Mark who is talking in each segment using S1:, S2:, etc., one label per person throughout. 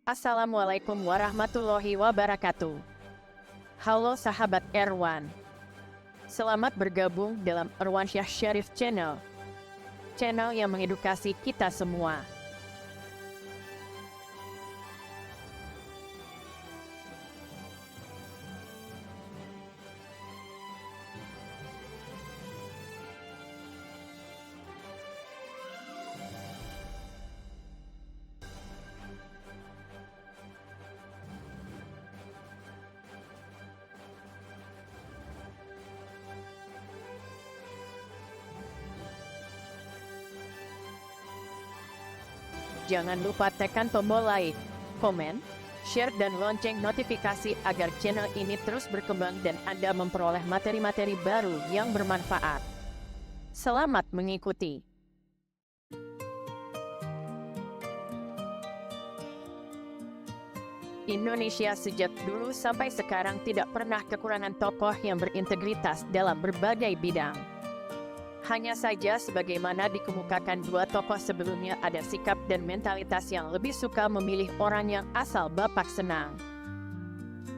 S1: Assalamualaikum warahmatullahi wabarakatuh. Halo sahabat Erwan. Selamat bergabung dalam Erwansyah Syarif Channel. Channel yang mengedukasi kita semua. Jangan lupa tekan tombol like, komen, share dan lonceng notifikasi agar channel ini terus berkembang dan Anda memperoleh materi-materi baru yang bermanfaat. Selamat mengikuti. Indonesia sejak dulu sampai sekarang tidak pernah kekurangan tokoh yang berintegritas dalam berbagai bidang. Hanya saja sebagaimana dikemukakan dua tokoh sebelumnya, ada sikap dan mentalitas yang lebih suka memilih orang yang asal bapak senang.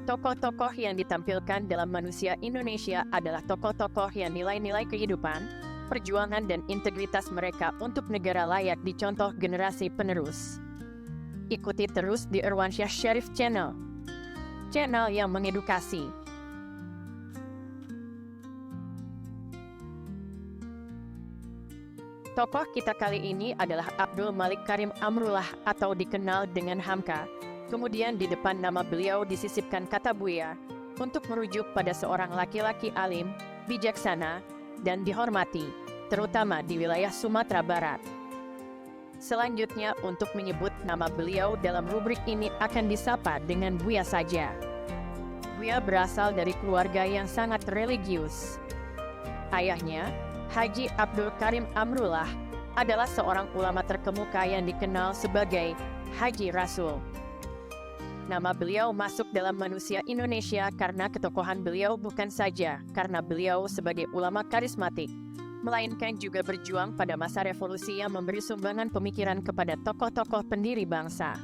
S1: Tokoh-tokoh yang ditampilkan dalam manusia Indonesia adalah tokoh-tokoh yang nilai-nilai kehidupan, perjuangan dan integritas mereka untuk negara layak dicontoh generasi penerus. Ikuti terus di Erwansyah Syarif Channel, channel yang mengedukasi. Tokoh kita kali ini adalah Abdul Malik Karim Amrullah atau dikenal dengan Hamka. Kemudian di depan nama beliau disisipkan kata Buya untuk merujuk pada seorang laki-laki alim, bijaksana, dan dihormati, terutama di wilayah Sumatera Barat. Selanjutnya untuk menyebut nama beliau dalam rubrik ini akan disapa dengan Buya saja. Buya berasal dari keluarga yang sangat religius. Ayahnya, Haji Abdul Karim Amrullah, adalah seorang ulama terkemuka yang dikenal sebagai Haji Rasul. Nama beliau masuk dalam manusia Indonesia karena ketokohan beliau bukan saja karena beliau sebagai ulama karismatik, melainkan juga berjuang pada masa revolusi yang memberi sumbangan pemikiran kepada tokoh-tokoh pendiri bangsa.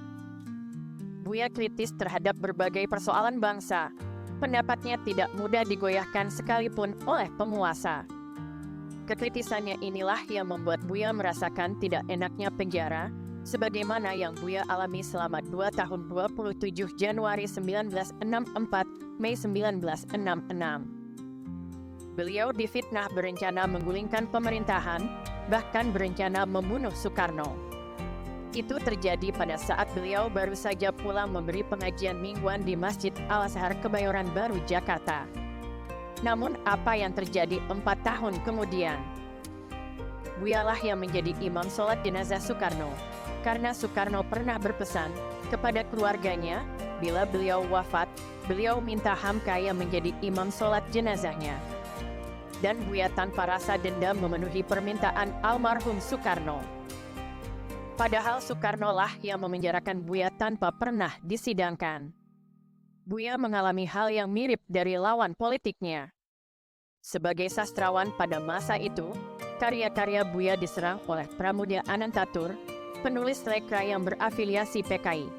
S1: Buya kritis terhadap berbagai persoalan bangsa. Pendapatnya tidak mudah digoyahkan sekalipun oleh penguasa. Kekritisannya inilah yang membuat Buya merasakan tidak enaknya penjara, sebagaimana yang Buya alami selama 2 tahun 27 Januari 1964, Mei 1966. Beliau difitnah berencana menggulingkan pemerintahan, bahkan berencana membunuh Soekarno. Itu terjadi pada saat beliau baru saja pulang memberi pengajian mingguan di Masjid Al-Azhar Kebayoran Baru, Jakarta. Namun apa yang terjadi 4 tahun kemudian? Buyalah yang menjadi imam sholat jenazah Soekarno. Karena Soekarno pernah berpesan kepada keluarganya, bila beliau wafat, beliau minta Hamka yang menjadi imam sholat jenazahnya. Dan Buya tanpa rasa dendam memenuhi permintaan almarhum Soekarno. Padahal Soekarno lah yang memenjarakan Buya tanpa pernah disidangkan. Buya mengalami hal yang mirip dari lawan politiknya. Sebagai sastrawan pada masa itu, karya-karya Buya diserang oleh Pramudia Anantatur, penulis lekra yang berafiliasi PKI.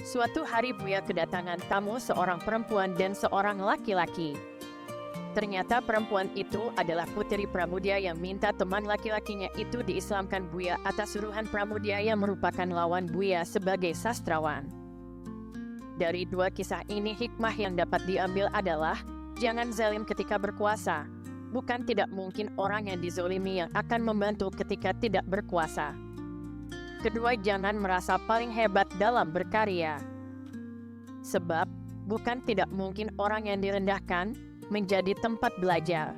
S1: Suatu hari Buya kedatangan tamu seorang perempuan dan seorang laki-laki. Ternyata perempuan itu adalah putri Pramudia yang minta teman laki-lakinya itu diislamkan Buya atas suruhan Pramudia yang merupakan lawan Buya sebagai sastrawan. Dari dua kisah ini hikmah yang dapat diambil adalah, jangan zalim ketika berkuasa. Bukan tidak mungkin orang yang dizolimi yang akan membantu ketika tidak berkuasa. Kedua, jangan merasa paling hebat dalam berkarya. Sebab, bukan tidak mungkin orang yang direndahkan menjadi tempat belajar.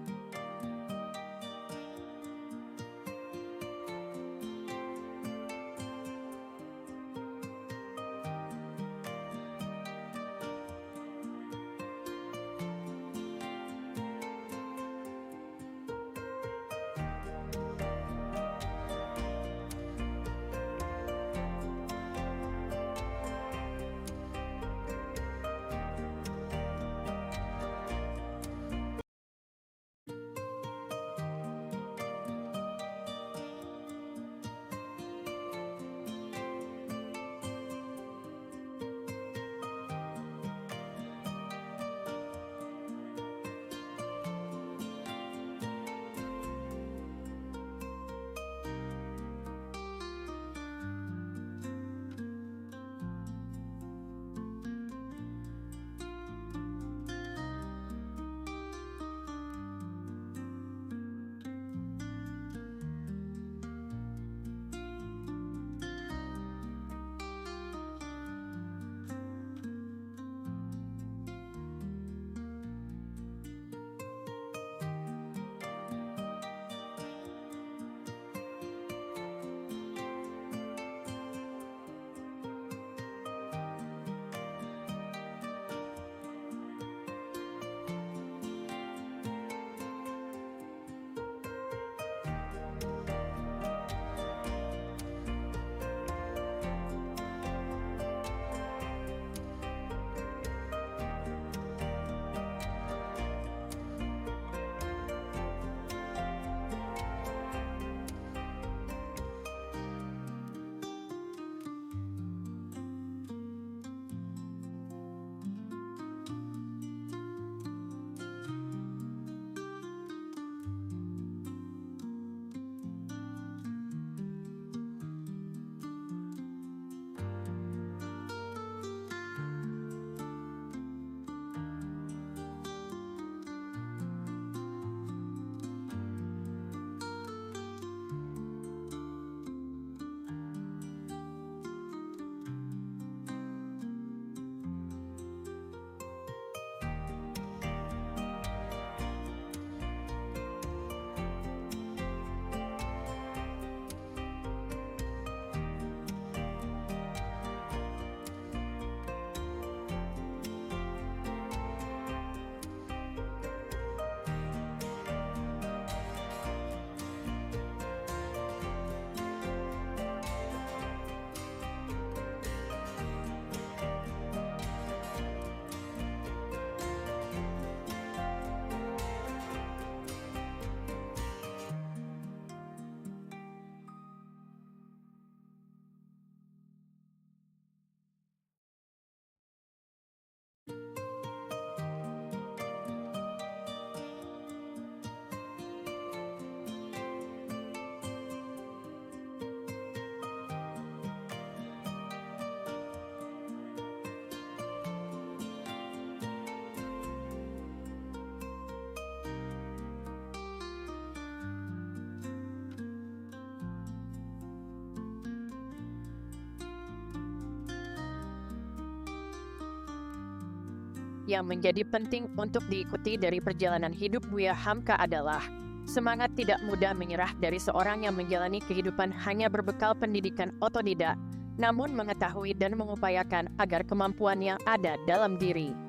S1: Yang menjadi penting untuk diikuti dari perjalanan hidup Buya Hamka adalah semangat tidak mudah menyerah dari seorang yang menjalani kehidupan hanya berbekal pendidikan otodidak, namun mengetahui dan mengupayakan agar kemampuan yang ada dalam diri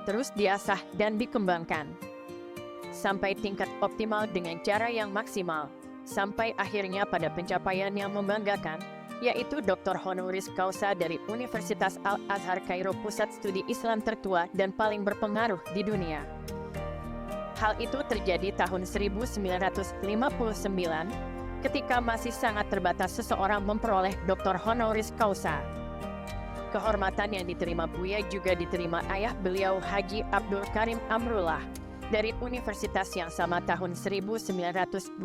S1: terus diasah dan dikembangkan sampai tingkat optimal dengan cara yang maksimal, sampai akhirnya pada pencapaian yang membanggakan, yaitu Dr. Honoris Causa dari Universitas Al-Azhar Kairo, pusat studi Islam tertua dan paling berpengaruh di dunia. Hal itu terjadi tahun 1959, ketika masih sangat terbatas seseorang memperoleh Dr. Honoris Causa. Kehormatan yang diterima Buya juga diterima ayah beliau Haji Abdul Karim Amrullah dari universitas yang sama tahun 1926.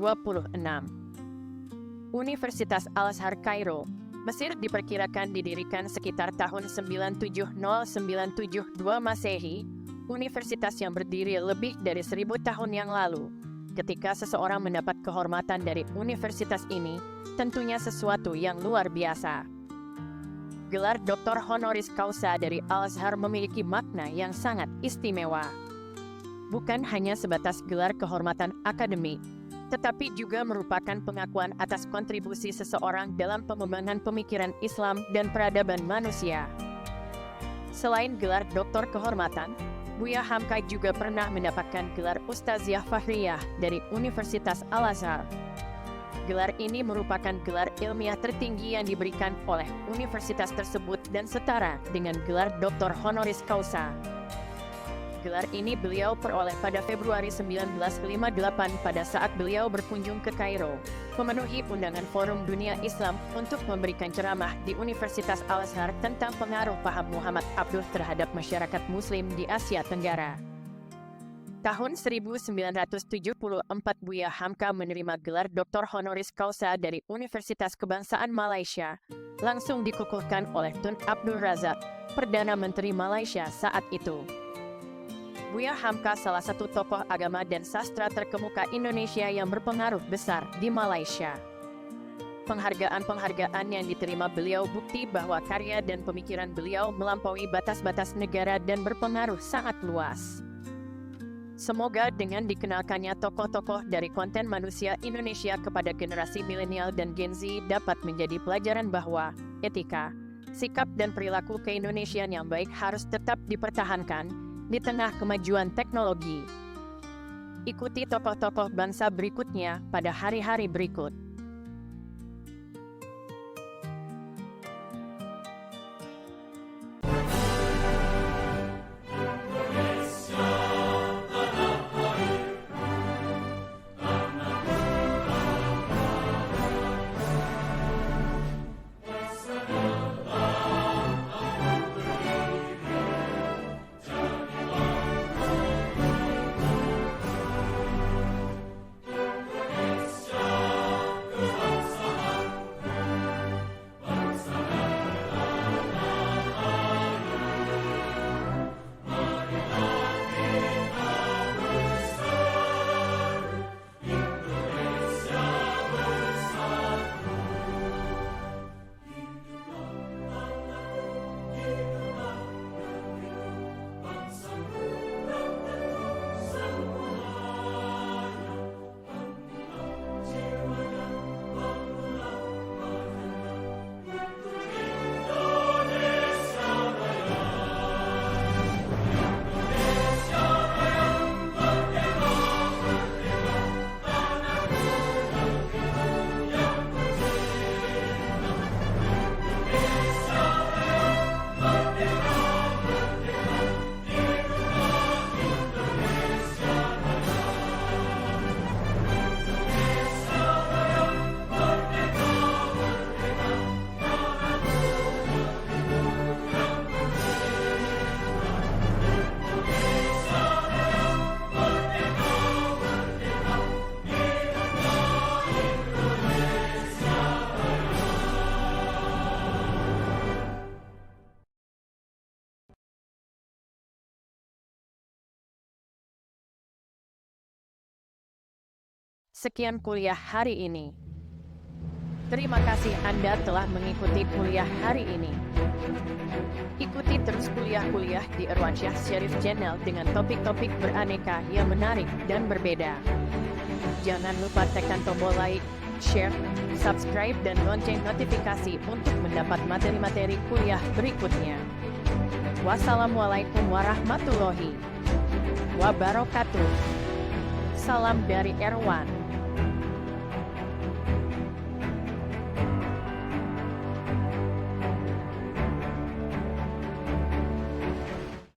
S1: Universitas Al-Azhar Kairo, Mesir diperkirakan didirikan sekitar tahun 970-972 Masehi, universitas yang berdiri lebih dari 1000 tahun yang lalu. Ketika seseorang mendapat kehormatan dari universitas ini, tentunya sesuatu yang luar biasa. Gelar Dr. Honoris Causa dari Al-Azhar memiliki makna yang sangat istimewa. Bukan hanya sebatas gelar kehormatan akademik, tetapi juga merupakan pengakuan atas kontribusi seseorang dalam pengembangan pemikiran Islam dan peradaban manusia. Selain gelar doktor kehormatan, Buya Hamka juga pernah mendapatkan gelar Ustaziah Fahriyah dari Universitas Al-Azhar. Gelar ini merupakan gelar ilmiah tertinggi yang diberikan oleh universitas tersebut dan setara dengan gelar Doktor Honoris Causa. Gelar ini beliau peroleh pada Februari 1958 pada saat beliau berkunjung ke Kairo, memenuhi undangan Forum Dunia Islam untuk memberikan ceramah di Universitas Al-Azhar tentang pengaruh paham Muhammad Abduh terhadap masyarakat Muslim di Asia Tenggara. Tahun 1974 Buya Hamka menerima gelar Dr. Honoris Causa dari Universitas Kebangsaan Malaysia, langsung dikukuhkan oleh Tun Abdul Razak, Perdana Menteri Malaysia saat itu. Buya Hamka salah satu tokoh agama dan sastra terkemuka Indonesia yang berpengaruh besar di Malaysia. Penghargaan-penghargaan yang diterima beliau bukti bahwa karya dan pemikiran beliau melampaui batas-batas negara dan berpengaruh sangat luas. Semoga dengan dikenalkannya tokoh-tokoh dari konten manusia Indonesia kepada generasi milenial dan Gen Z dapat menjadi pelajaran bahwa etika, sikap dan perilaku keindonesiaan yang baik harus tetap dipertahankan di tengah kemajuan teknologi. Ikuti tokoh-tokoh bangsa berikutnya pada hari-hari berikut. Sekian kuliah hari ini. Terima kasih Anda telah mengikuti kuliah hari ini. Ikuti terus kuliah-kuliah di Irwansyah Syarif Channel dengan topik-topik beraneka yang menarik dan berbeda. Jangan lupa tekan tombol like, share, subscribe, dan lonceng notifikasi untuk mendapat materi-materi kuliah berikutnya. Wassalamualaikum warahmatullahi wabarakatuh. Salam dari Erwan.